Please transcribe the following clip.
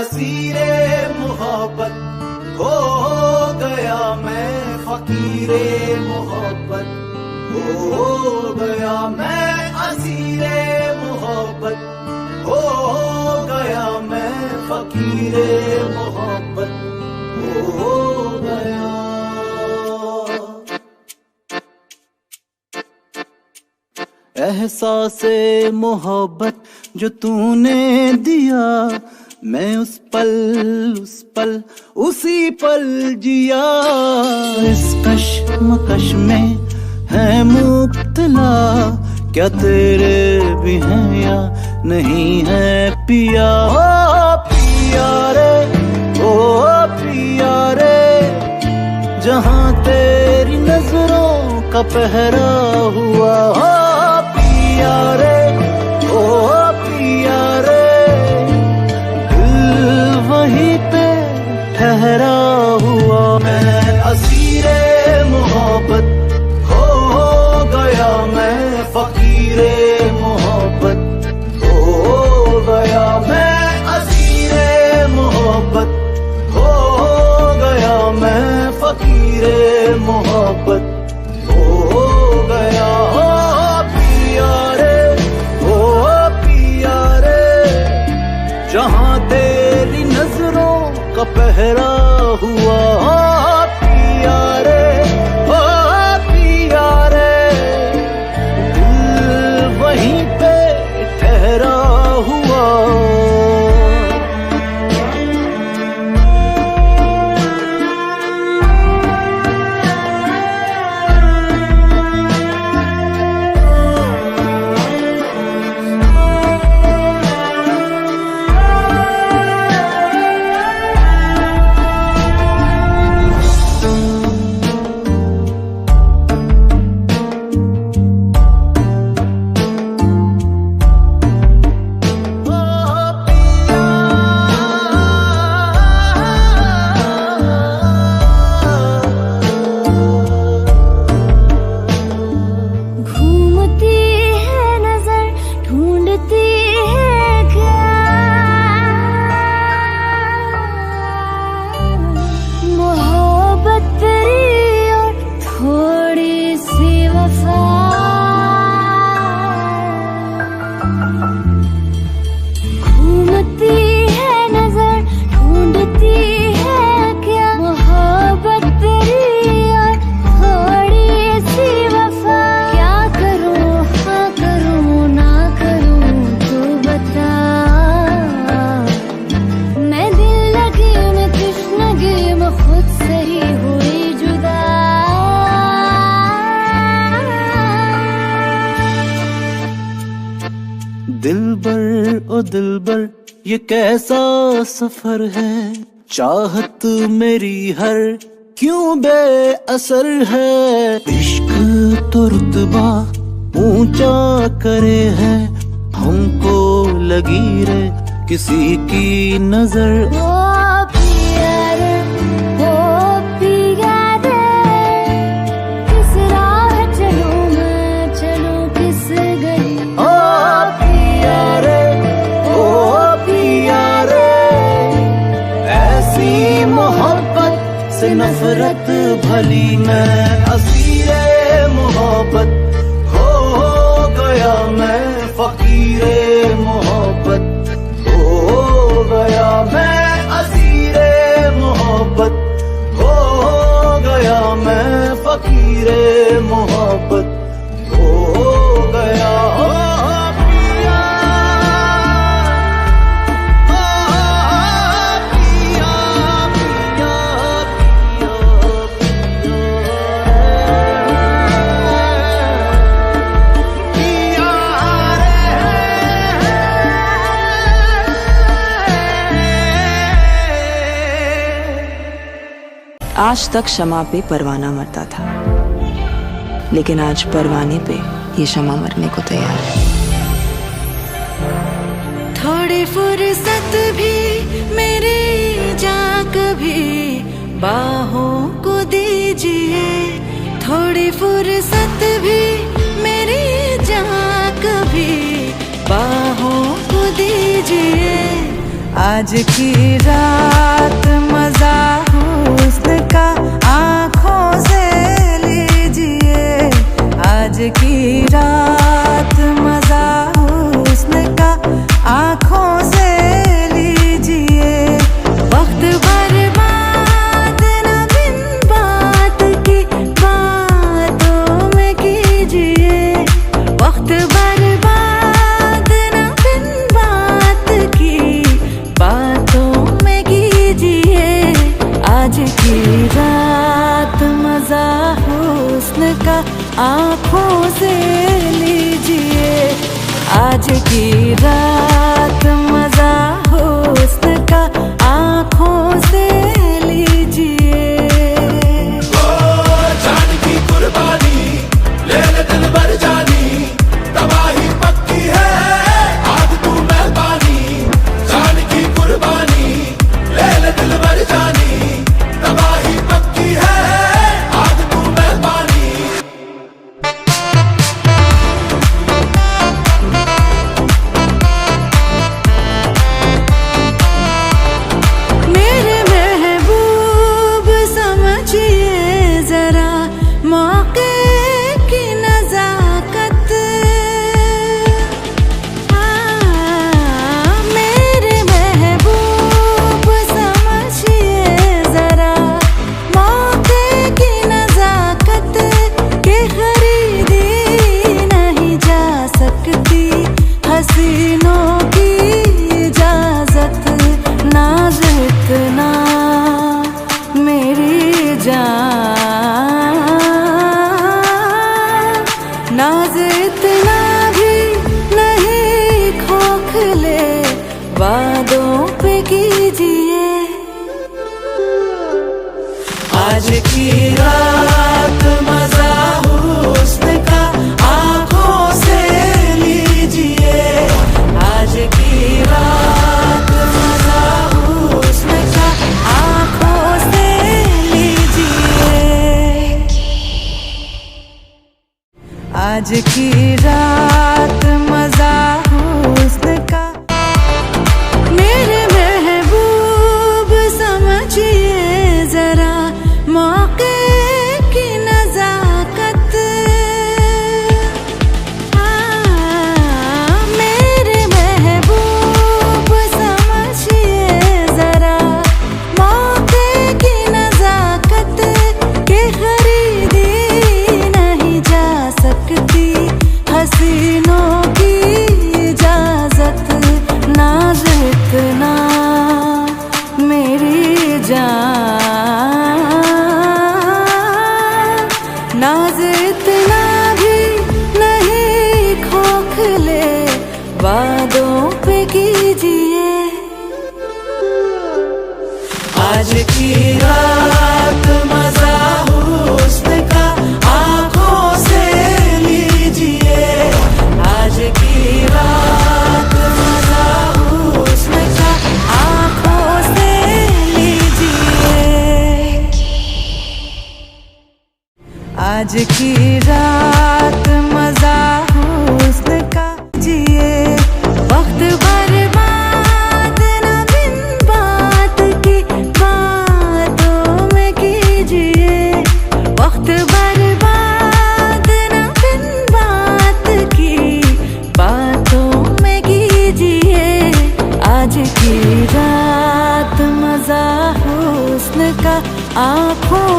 असीरे मोहब्बत हो गया, मैं फकीरे मोहब्बत हो गया, मैं असीरे मोहब्बत हो गया, मैं फकीरे मोहब्बत हो गया। एहसासे मोहब्बत जो तूने दिया, मैं उस पल उसी पल जिया। इस कश्मकश में है मुब्तला, क्या तेरे भी हैं या नहीं है पिया। ओ पिया रे, ओ पिया रे, जहाँ तेरी नजरों का पहरा हुआ। ओ पिया रे, ओ पिया रे, दिल वहीं पे ठहरा हुआ। मैं असीरे मोहब्बत हो गया, मैं फकीरे मोहब्बत हो गया, मैं असीरे मोहब्बत हो गया, मैं फकीरे मोहब्बत हो गया। ओ पिया रे, ओ पिया रे, जहाँ तेरी नजरों का पहरा हुआ। ओ पिया रे, ओ पिया रे, दिल वहीं पे ठहरा हुआ। दिलबर ओ दिलबर, ये कैसा सफर है। चाहत मेरी हर क्यों बेअसर है। इश्क तो रुतबा ऊंचा करे है, हमको लगी रे किसी की नजर। ओ पिया रे, ओ पिया रे, किस राह चलूं मैं, चलूं किस गली। ओ पिया रे, ओ पिया रे, ऐसी मोहब्बत से नफरत भली। मैं असीरे मोहब्बत हो गया, मैं फकीरे मोहब्बत हो गया, मैं असीरे मोहब्बत हो गया, मैं फकीरे मोहब्बत हो गया। ओ पिया, ओ पिया, पिया, पिया, आज तक शमा पे परवाना मरता था, लेकिन आज परवाने पे ये शमा मरने को तैयार है। थोड़ी फुर्सत भी मेरी जा कभी बाहों को दीजिए। थोड़ी फुर्सत भी मेरी जा कभी बाहों को दीजिए। आज की रात मजा हुस्न का आँखों से लीजिए। आज की रात मजा हुस्न का आँखों से लीजिए। वक्त बर्बाद न बिन बात की बातों में कीजिए। वक्त बर्बाद न बिन बात की बातों में कीजिए। आज की रात मजा हुस्न का आँखों से लीजिए। आज की रात मजा हुस्न का आँखों से लीजिए। जान की कुर्बानी ले ले दिल भर जानी, तबाही पक्की है आज तू मेहरबानी। जान की कुर्बानी ले ले दिल भर जानी, तबाही पक्की है आज तू मेहरबानी। मेरे महबूब समझिए जरा मौके की नजाकत। मेरे महबूब समझिए जरा मौके की नजाकत के खरीदी नहीं जा सकती हसीनों की इजाजत। नाज इतना मेरी जान, नाज इतना भी नहीं खोखले वादों पे कीजिए। आज की रात मजा हुस्न का आँखों से लीजिए। आज की रात मजा हुस्न का आँखों से लीजिए। आज की रात मजा हुस्न का। मेरे महबूब समझिए जरा मौके की नजाकत। मेरे महबूब समझिए जरा मौके की नजाकत के खरीदी नहीं जा सकती हसीनों की इजाजत। नाज इतना मेरी जान, नाज इतना भी नहीं खोखले वादों पे कीजिए। आज की रात मजा हुस्न का आँखों से लीजिए। आज की रात मजा हुस्न का आँखों से लीजिए। आज की रात मजा हुस्न का जिए। वक्त बर्बाद न बिन बात की बातों में कीजिए। वक्त बर्बाद न बिन बात की बातों में कीजिए। आज की रात मजा हुस्न का आँखों